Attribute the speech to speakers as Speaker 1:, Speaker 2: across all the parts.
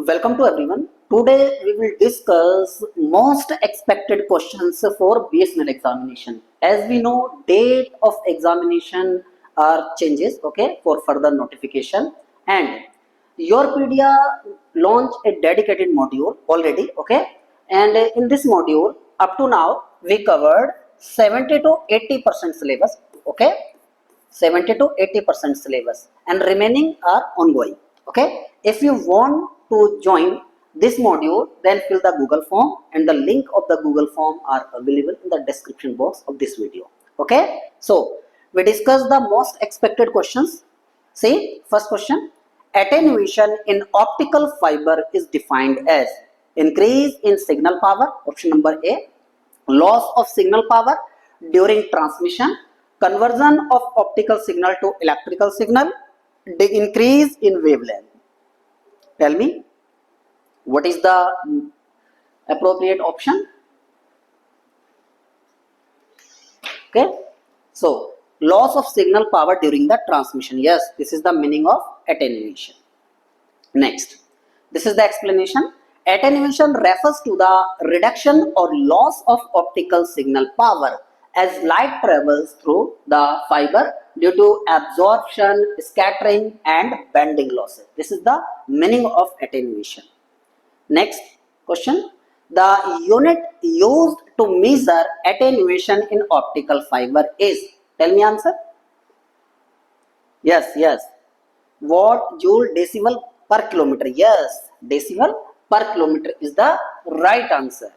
Speaker 1: Welcome to everyone. Today we will discuss most expected questions for BSNL examination. As we know, date of examination are changes, okay, for further notification, and YourPedia launched a dedicated module already, okay, and in this module up to now we covered 70 to 80% syllabus, okay, 70 to 80% syllabus, and remaining are ongoing. Okay, if you want to join this module, then fill the Google form, and the link of the Google form are available in the description box of this video. Okay, so we discuss the most expected questions. See, first question: attenuation in optical fiber is defined as increase in signal power, option number A; loss of signal power during transmission; conversion of optical signal to electrical signal; the increase in wavelength. Tell me, what is the appropriate option? Okay, so loss of signal power during the transmission. Yes, this is the meaning of attenuation. Next, this is the explanation. Attenuation refers to the reduction or loss of optical signal power as light travels through the fiber due to absorption, scattering, and bending losses. This is the meaning of attenuation. Next question. The unit used to measure attenuation in optical fiber is, tell me answer. Yes. Watt, joule, decibel per kilometer. Yes, decibel per kilometer is the right answer.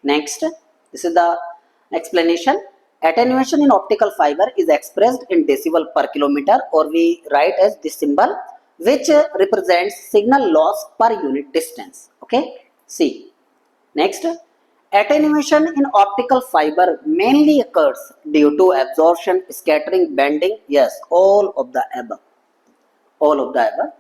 Speaker 1: Next, this is the explanation. Attenuation in optical fiber is expressed in decibel per kilometer, or we write as this symbol, which represents signal loss per unit distance. Okay, see. Next, attenuation in optical fiber mainly occurs due to absorption, scattering, bending. Yes, all of the above. All of the above.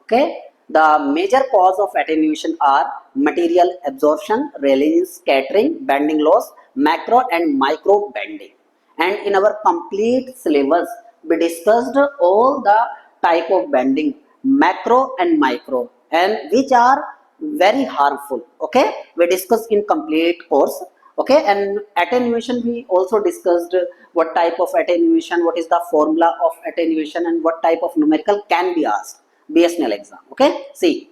Speaker 1: Okay, the major cause of attenuation are material absorption, rayleigh scattering, bending loss, macro and micro bending. And in our complete syllabus, we discussed all the type of bending, macro and micro, and which are very harmful. Okay, we discussed in complete course. Okay, and attenuation we also discussed what type of attenuation, what is the formula of attenuation, and what type of numerical can be asked BSNL exam. Okay, see,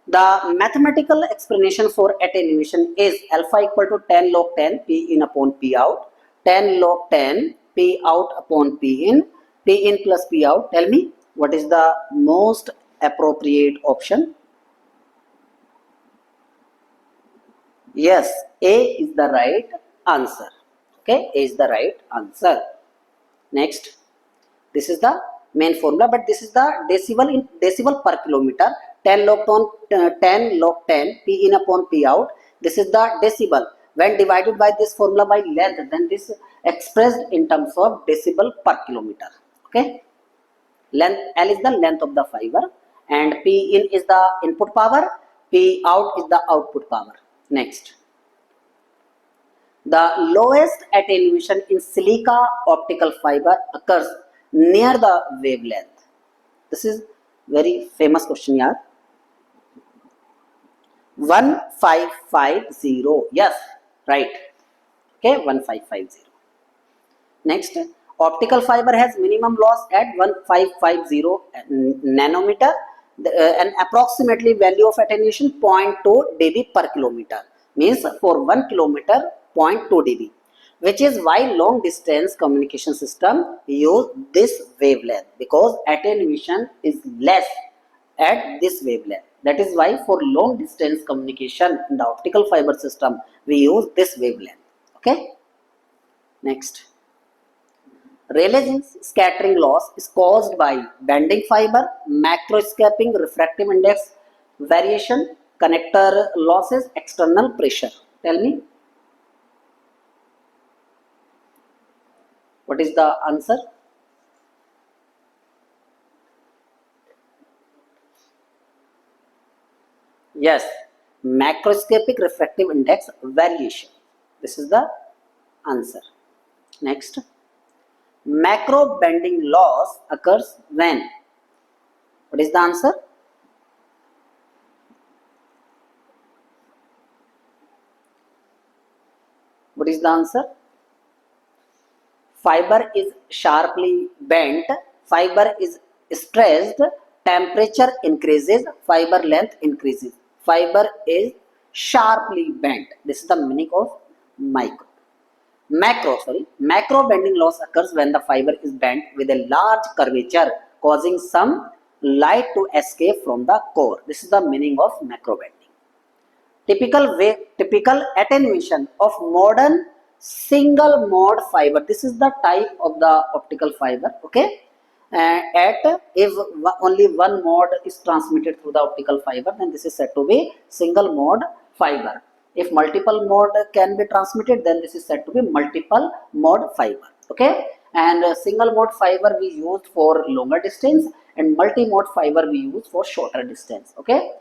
Speaker 1: the mathematical explanation for attenuation is alpha equal to 10 log 10 P in upon P out, 10 log 10 P out upon P in plus P out. Tell me, what is the most appropriate option? Yes, A is the right answer. Okay, A is the right answer. Next, this is the main formula, but this is the decibel in decibel per kilometer. 10 log 10 P in upon P out. This is the decibel. When divided by this formula by length, then this expressed in terms of decibel per kilometer. Okay, length L is the length of the fiber, and P in is the input power, P out is the output power. Next, the lowest attenuation in silica optical fiber occurs near the wavelength. This is very famous question, yaar. 1550. Yes, right. Okay, 1550. Next, optical fiber has minimum loss at 1550 nanometer, and approximately value of attenuation 0.2 dB per kilometer, means for 1 kilometer 0.2 dB, which is why long distance communication system use this wavelength, because attenuation is less at this wavelength. That is why for long distance communication in the optical fiber system we use this wavelength. Okay, next, Rayleigh scattering loss is caused by bending fiber, macroscaping, refractive index variation, connector losses, external pressure. Tell me, what is the answer? Yes, macroscopic refractive index variation. This is the answer. Next, macro bending loss occurs when? What is the answer? the answer. Fiber is sharply bent, fiber is stressed, temperature increases, fiber length increases. Fiber is sharply bent. This is the meaning of micro. Macro bending loss occurs when the fiber is bent with a large curvature, causing some light to escape from the core. This is the meaning of macro bending. Typical attenuation of modern single mode fiber. This is the type of the optical fiber. Okay, at if only one mode is transmitted through the optical fiber, then this is said to be single mode fiber. If multiple mode can be transmitted, then this is said to be multiple mode fiber. Okay, and single mode fiber we use for longer distance, and multi mode fiber we use for shorter distance. Okay,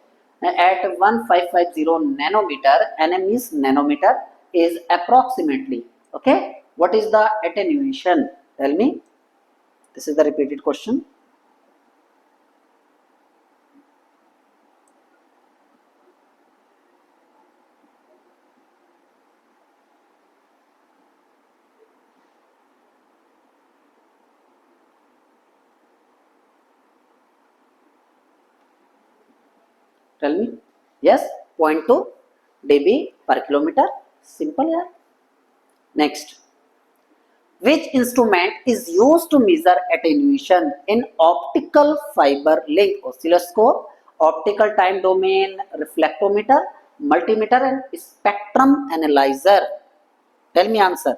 Speaker 1: at 1550 nanometer, nm is nanometer, is approximately. Okay, what is the attenuation? Tell me. This is the repeated question. Tell me. Yes, 0.2 dB per kilometer. Simple, yeah. Next. Which instrument is used to measure attenuation in optical fiber link? Oscilloscope, optical time domain reflectometer, multimeter, and spectrum analyzer. Tell me answer.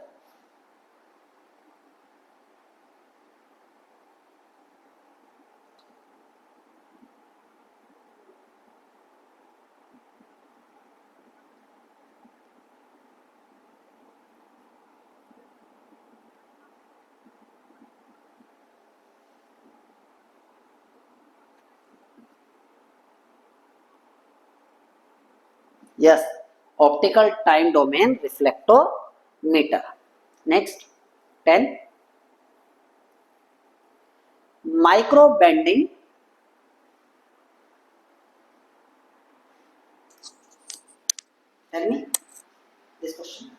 Speaker 1: Yes, optical time domain reflectometer. Next, 10. Micro bending. Tell me this question.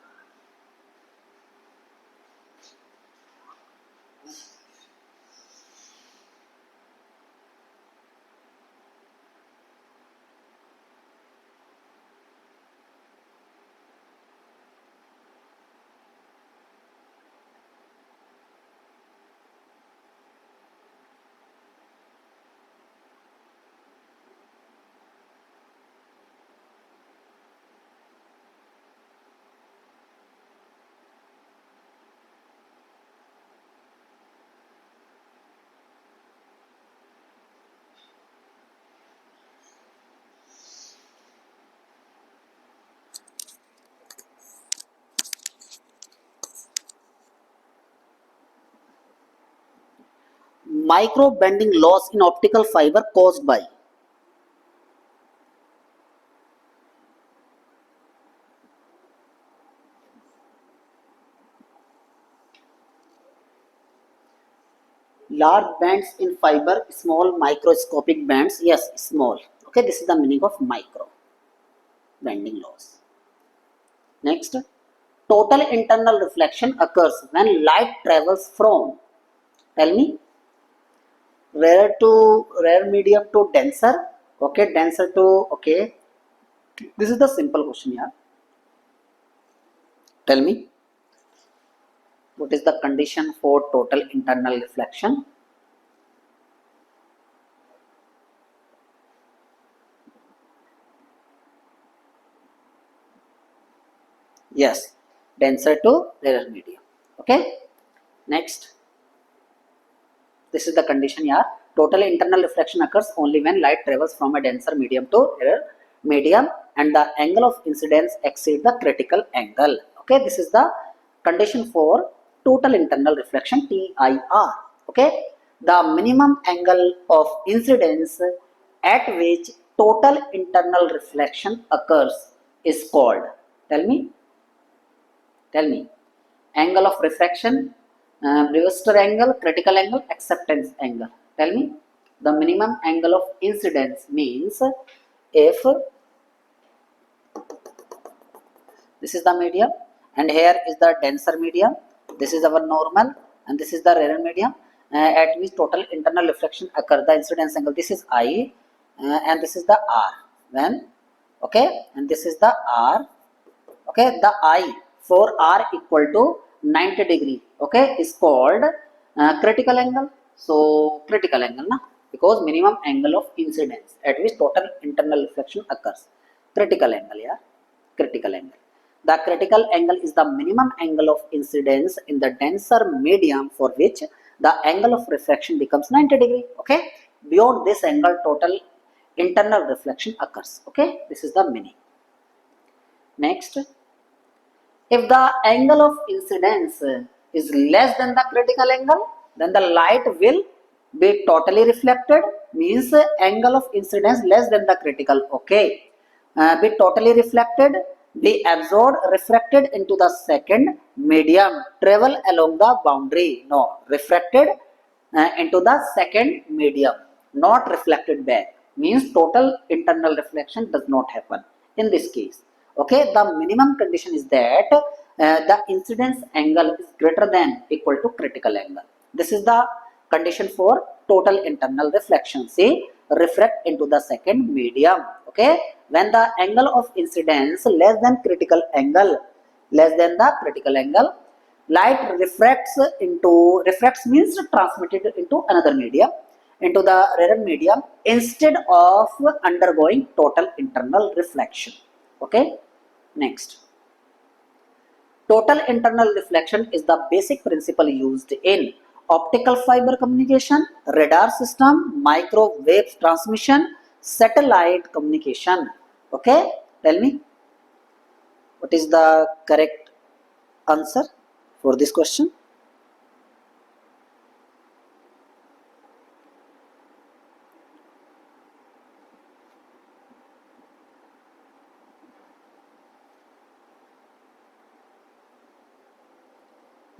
Speaker 1: Micro bending loss in optical fiber caused by large bands in fiber, small microscopic bands. Yes, small. Okay, this is the meaning of micro bending loss. Next, total internal reflection occurs when light travels from, tell me, rare medium to denser. Okay, denser to, okay, this is the simple question here. Tell me, what is the condition for total internal reflection? Yes, denser to rarer medium. Okay, next, this is the condition here. Total internal reflection occurs only when light travels from a denser medium to rarer medium and the angle of incidence exceeds the critical angle. Okay, this is the condition for total internal reflection, TIR. Okay, the minimum angle of incidence at which total internal reflection occurs is called, tell me, angle of refraction, Brewster angle, critical angle, acceptance angle. Tell me, the minimum angle of incidence means if this is the medium and here is the denser medium. This is our normal, and this is the rarer medium, at which total internal reflection occur. The incidence angle, this is I, and this is the R. When, okay, and this is the R. Okay, the I for R equal to 90 degree, okay, is called critical angle. So critical angle, na, because minimum angle of incidence at which total internal reflection occurs. Critical angle, yeah, critical angle. The critical angle is the minimum angle of incidence in the denser medium for which the angle of reflection becomes 90 degree. Okay, beyond this angle, total internal reflection occurs. Okay, this is the meaning. Next, if the angle of incidence is less than the critical angle, then the light will be totally reflected, means angle of incidence less than the critical, okay, be totally reflected, be absorbed, refracted into the second medium, travel along the boundary, no, refracted into the second medium, not reflected back, means total internal reflection does not happen in this case. Okay, the minimum condition is that the incidence angle is greater than equal to critical angle. This is the condition for total internal reflection. See, refract into the second medium. Okay, when the angle of incidence less than critical angle, light refracts means transmitted into another medium, into the rarer medium, instead of undergoing total internal reflection. Okay, next. Total internal reflection is the basic principle used in optical fiber communication, radar system, microwave transmission, satellite communication. Okay, tell me what is the correct answer for this question?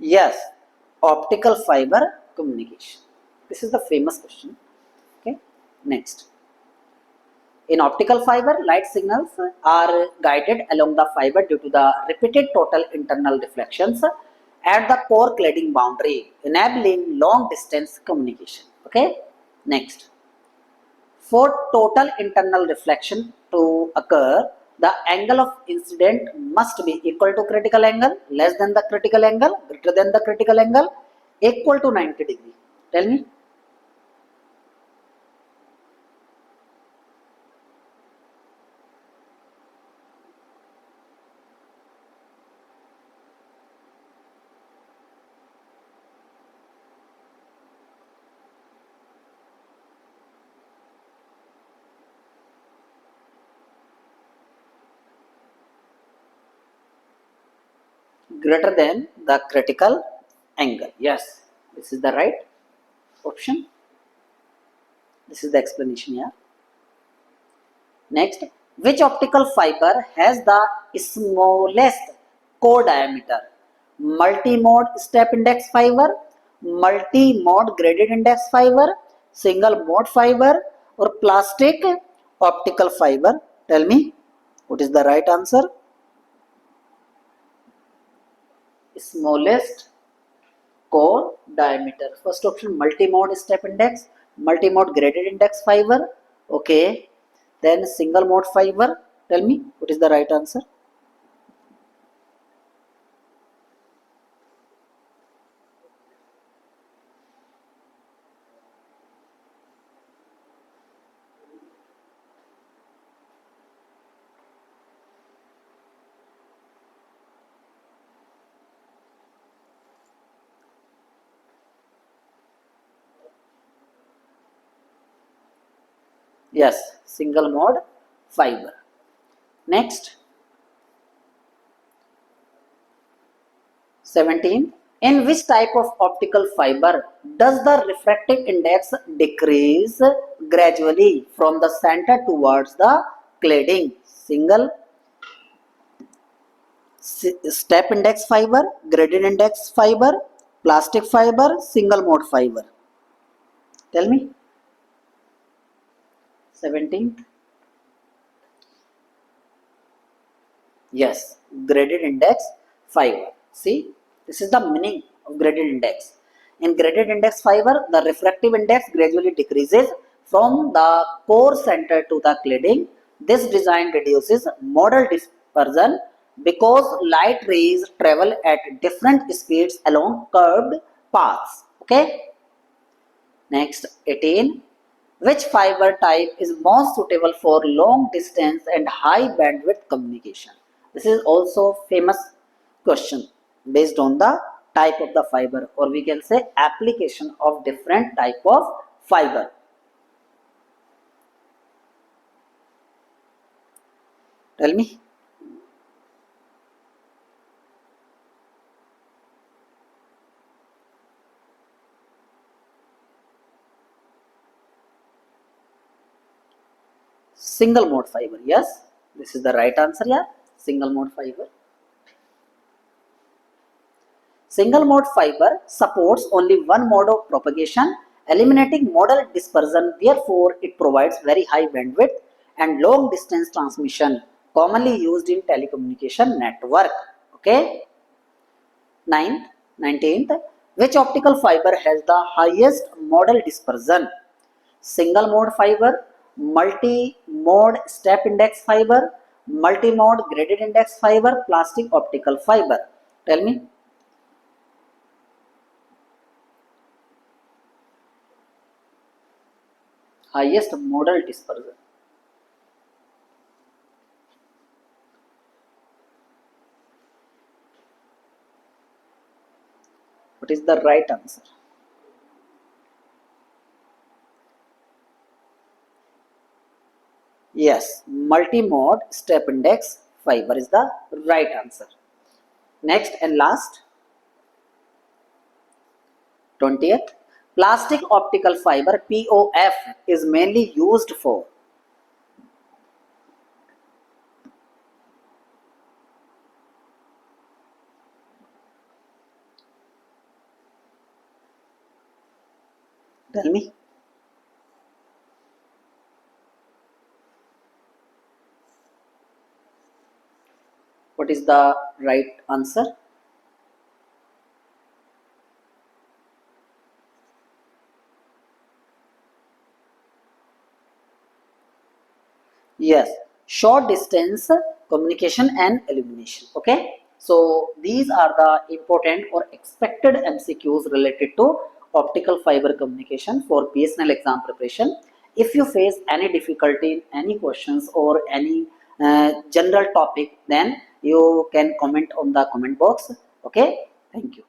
Speaker 1: Yes, optical fiber communication. This is the famous question. Okay, next. In optical fiber, light signals are guided along the fiber due to the repeated total internal reflections at the core cladding boundary, enabling long distance communication. Okay, next. For total internal reflection to occur, the angle of incident must be equal to critical angle, less than the critical angle, greater than the critical angle, equal to 90 degree. Tell me. Greater than the critical angle. Yes, this is the right option. This is the explanation here. Next, which optical fiber has the smallest core diameter? Multi-mode step index fiber, multi-mode graded index fiber, single mode fiber, or plastic optical fiber? Tell me what is the right answer? Smallest core diameter. First option, multi-mode step index, multi-mode graded index fiber. Okay. Then single mode fiber. Tell me what is the right answer? Yes, single mode fiber. Next, 17. In which type of optical fiber does the refractive index decrease gradually from the center towards the cladding? Single step index fiber, graded index fiber, plastic fiber, single mode fiber. Tell me. 17th. Yes, graded index fiber. See, this is the meaning of graded index. In graded index fiber, the refractive index gradually decreases from the core center to the cladding. This design reduces model dispersion because light rays travel at different speeds along curved paths. Okay. Next, 18. Which fiber type is most suitable for long distance and high bandwidth communication? This is also famous question based on the type of the fiber, or we can say application of different type of fiber. Tell me. Single mode fiber. Yes, this is the right answer. Yeah, single mode fiber. Single mode fiber supports only one mode of propagation, eliminating modal dispersion. Therefore, it provides very high bandwidth and long distance transmission, commonly used in telecommunication network. Okay. 9th, 19th. Which optical fiber has the highest modal dispersion? Single mode fiber, multi-mode step index fiber, multi-mode graded index fiber, plastic optical fiber. Tell me. Highest modal dispersion. What is the right answer? Yes, multi-mode step index fiber is the right answer. Next and last, 20th. Plastic optical fiber POF is mainly used for. Tell me. What is the right answer? Yes, short distance communication and illumination. Okay, so these are the important or expected MCQs related to optical fiber communication for BSNL exam preparation. If you face any difficulty, any questions, or any general topic, then you can comment on the comment box. Okay, thank you.